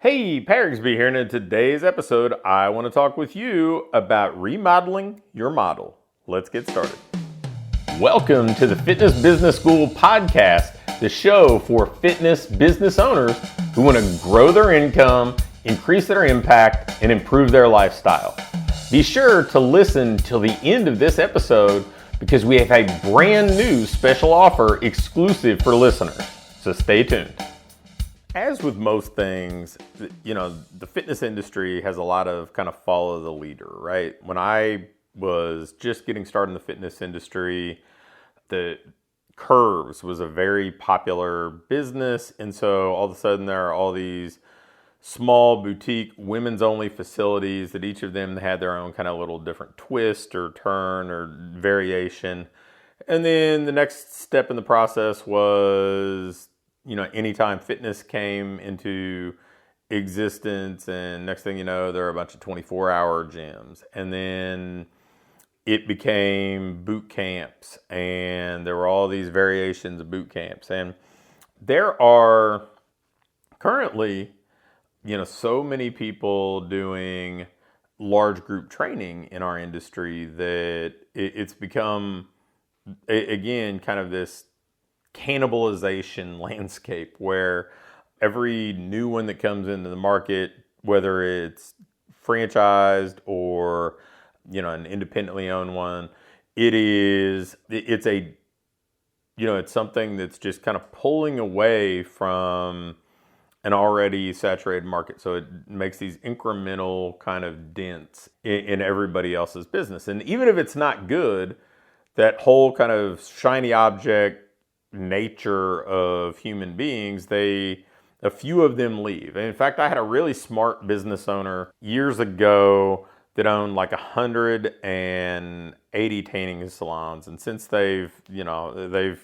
Hey, Rigsby here, and in today's episode, I want to talk with you about remodeling your model. Let's get started. Welcome to the Fitness Business School podcast, the show for fitness business owners who want to grow their income, increase their impact, and improve their lifestyle. Be sure to listen till the end of this episode because we have a brand new special offer exclusive for listeners. So stay tuned. As with most things, the fitness industry has a lot of kind of follow the leader, right? When I was just getting started in the fitness industry, the Curves was a very popular business. And so all of a sudden there are all these small boutique women's only facilities that each of them had their own kind of little different twist or turn or variation. And then the next step in the process was anytime fitness came into existence, and next thing you know, there are a bunch of 24-hour gyms. And then it became boot camps, and there were all these variations of boot camps. And there are currently, so many people doing large group training in our industry that it's become, again, kind of this cannibalization landscape where every new one that comes into the market, whether it's franchised or an independently owned one, it's something that's just kind of pulling away from an already saturated market. So it makes these incremental kind of dents in everybody else's business. And even if it's not good, that whole kind of shiny object nature of human beings, a few of them leave. And in fact, I had a really smart business owner years ago that owned like 180 tanning salons. And since they've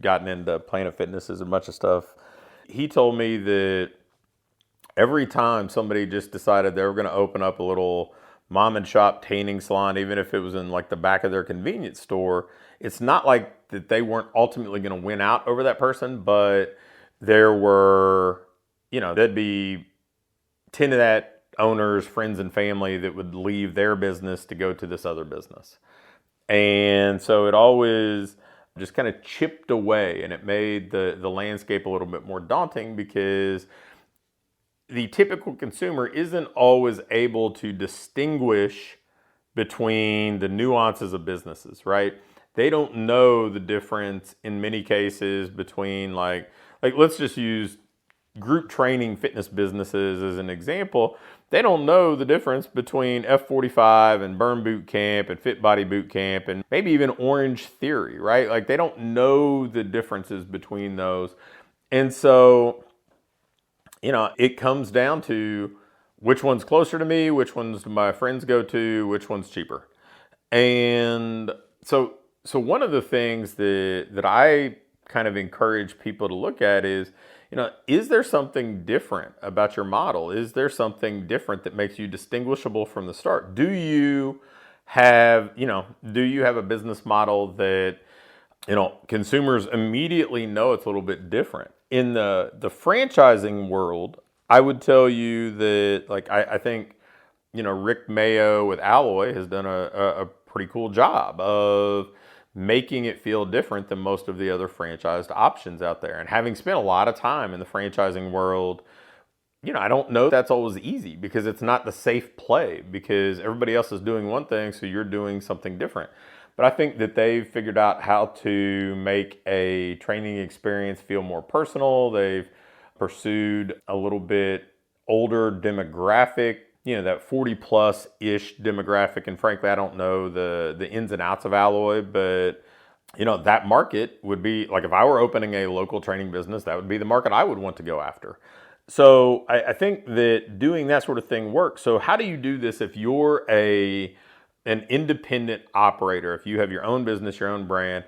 gotten into Planet Fitnesses and a bunch of stuff, he told me that every time somebody just decided they were going to open up a little mom and shop tanning salon, even if it was in like the back of their convenience store, it's not like that they weren't ultimately going to win out over that person, but there were, there'd be 10 of that owner's friends and family that would leave their business to go to this other business. And so it always just kind of chipped away, and it made the landscape a little bit more daunting because the typical consumer isn't always able to distinguish between the nuances of businesses, right? They don't know the difference in many cases between like let's just use group training fitness businesses as an example. They don't know the difference between F45 and Burn Boot Camp and Fit Body Boot Camp and maybe even Orange Theory, right? Like they don't know the differences between those. And so, it comes down to which one's closer to me, which ones do my friends go to, which one's cheaper. And so one of the things that I kind of encourage people to look at is there something different about your model? Is there something different that makes you distinguishable from the start? Do you have a business model that, consumers immediately know it's a little bit different? In the franchising world, I would tell you that, I think, Rick Mayo with Alloy has done a pretty cool job of making it feel different than most of the other franchised options out there. And having spent a lot of time in the franchising world, I don't know if that's always easy because it's not the safe play because everybody else is doing one thing, so you're doing something different. But I think that they've figured out how to make a training experience feel more personal. They've pursued a little bit older demographic, that 40 plus ish demographic. And frankly, I don't know the ins and outs of Alloy, but that market would be like, if I were opening a local training business, that would be the market I would want to go after. So I think that doing that sort of thing works. So how do you do this if you're an independent operator, if you have your own business, your own brand?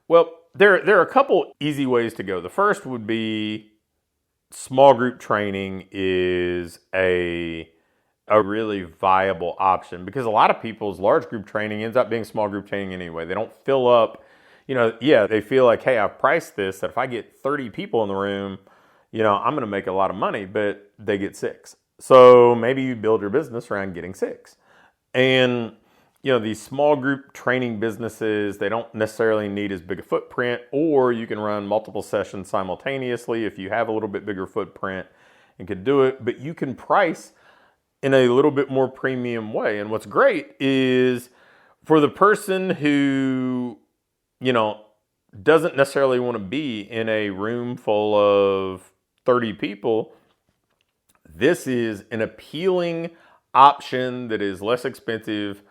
Well, there are a couple easy ways to go. The first would be small group training is a really viable option because a lot of people's large group training ends up being small group training anyway. They don't fill up, they feel like, hey, I've priced this that if I get 30 people in the room, I'm going to make a lot of money, but they get 6. So maybe you build your business around getting 6. And these small group training businesses, they don't necessarily need as big a footprint, or you can run multiple sessions simultaneously if you have a little bit bigger footprint and could do it, but you can price in a little bit more premium way. And what's great is for the person who, doesn't necessarily want to be in a room full of 30 people, this is an appealing option that is less expensive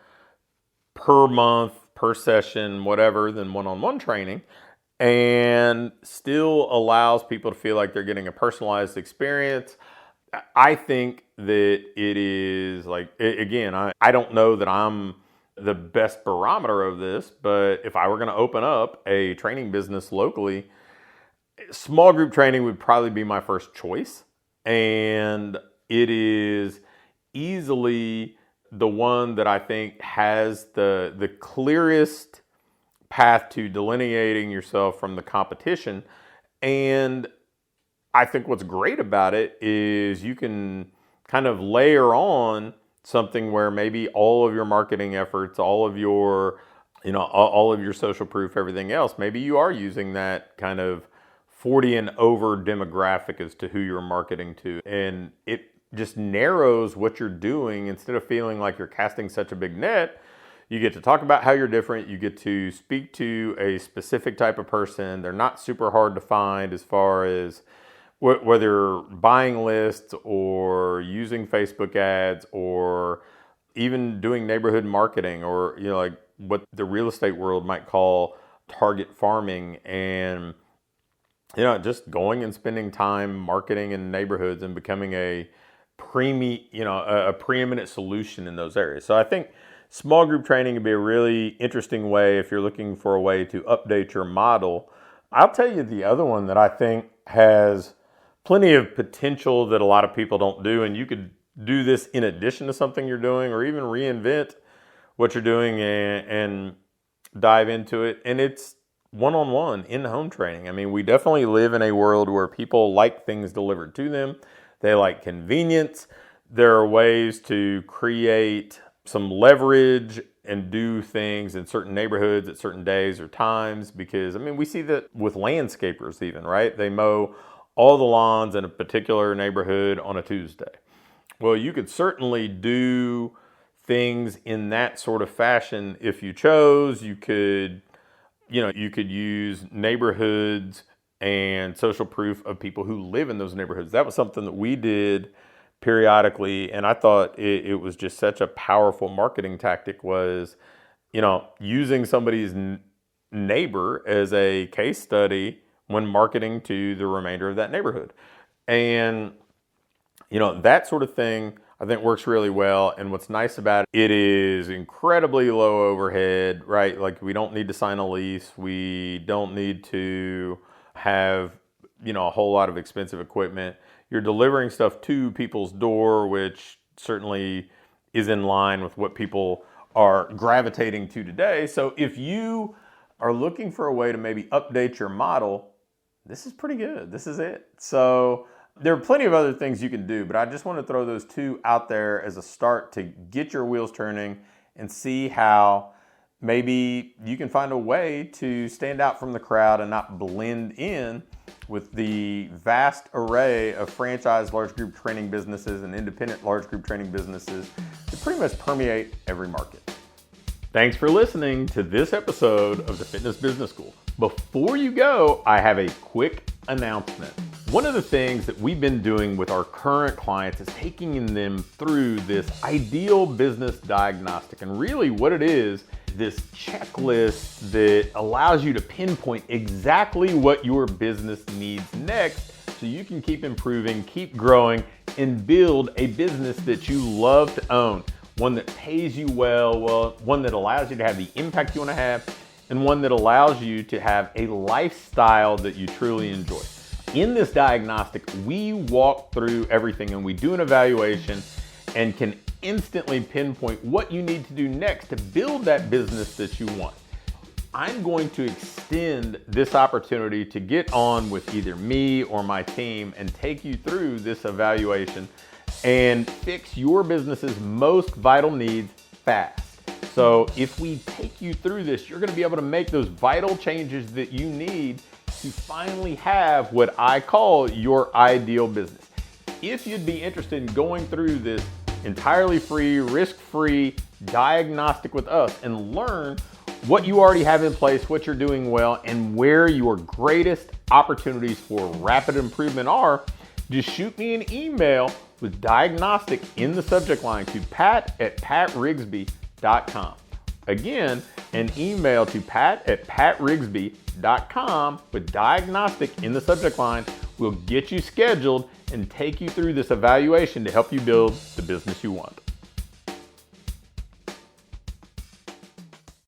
per month, per session, whatever, than one-on-one training, and still allows people to feel like they're getting a personalized experience. I think that it is again, I don't know that I'm the best barometer of this, but if I were going to open up a training business locally, small group training would probably be my first choice. And it is easily the one that I think has the clearest path to delineating yourself from the competition. And I think what's great about it is you can kind of layer on something where maybe all of your marketing efforts, all of your, all of your social proof, everything else, maybe you are using that kind of 40 and over demographic as to who you're marketing to. And it just narrows what you're doing. Instead of feeling like you're casting such a big net, you get to talk about how you're different. You get to speak to a specific type of person. They're not super hard to find as far as whether buying lists or using Facebook ads or even doing neighborhood marketing, or like what the real estate world might call target farming, and just going and spending time marketing in neighborhoods and becoming a preeminent solution in those areas. So I think small group training would be a really interesting way if you're looking for a way to update your model. I'll tell you the other one that I think has plenty of potential that a lot of people don't do, and you could do this in addition to something you're doing, or even reinvent what you're doing and dive into it. And it's one-on-one in-home training. I mean, we definitely live in a world where people like things delivered to them. They like convenience. There are ways to create some leverage and do things in certain neighborhoods at certain days or times, because we see that with landscapers even, right? They mow all the lawns in a particular neighborhood on a Tuesday. Well, you could certainly do things in that sort of fashion if you chose. You could use neighborhoods and social proof of people who live in those neighborhoods. That was something that we did periodically, and I thought it was just such a powerful marketing tactic, was, using somebody's neighbor as a case study when marketing to the remainder of that neighborhood. And, that sort of thing I think works really well. And what's nice about it is incredibly low overhead, right? Like, we don't need to sign a lease. We don't need to have, a whole lot of expensive equipment. You're delivering stuff to people's door, which certainly is in line with what people are gravitating to today. So if you are looking for a way to maybe update your model, this is pretty good. This is it. So there are plenty of other things you can do, but I just want to throw those two out there as a start to get your wheels turning and see how maybe you can find a way to stand out from the crowd and not blend in with the vast array of franchise large group training businesses and independent large group training businesses that pretty much permeate every market. Thanks for listening to this episode of the Fitness Business School. Before you go, I have a quick announcement. One of the things that we've been doing with our current clients is taking them through this ideal business diagnostic. And really what it is, this checklist that allows you to pinpoint exactly what your business needs next, so you can keep improving, keep growing, and build a business that you love to own. One that pays you well, one that allows you to have the impact you want to have, and one that allows you to have a lifestyle that you truly enjoy. In this diagnostic, we walk through everything and we do an evaluation and can instantly pinpoint what you need to do next to build that business that you want. I'm going to extend this opportunity to get on with either me or my team and take you through this evaluation and fix your business's most vital needs fast. So if we take you through this, you're gonna be able to make those vital changes that you need to finally have what I call your ideal business. If you'd be interested in going through this entirely free, risk-free diagnostic with us and learn what you already have in place, what you're doing well, and where your greatest opportunities for rapid improvement are, just shoot me an email with diagnostic in the subject line to pat@patrigsby.com. Again, an email to pat@patrigsby.com with diagnostic in the subject line will get you scheduled and take you through this evaluation to help you build the business you want.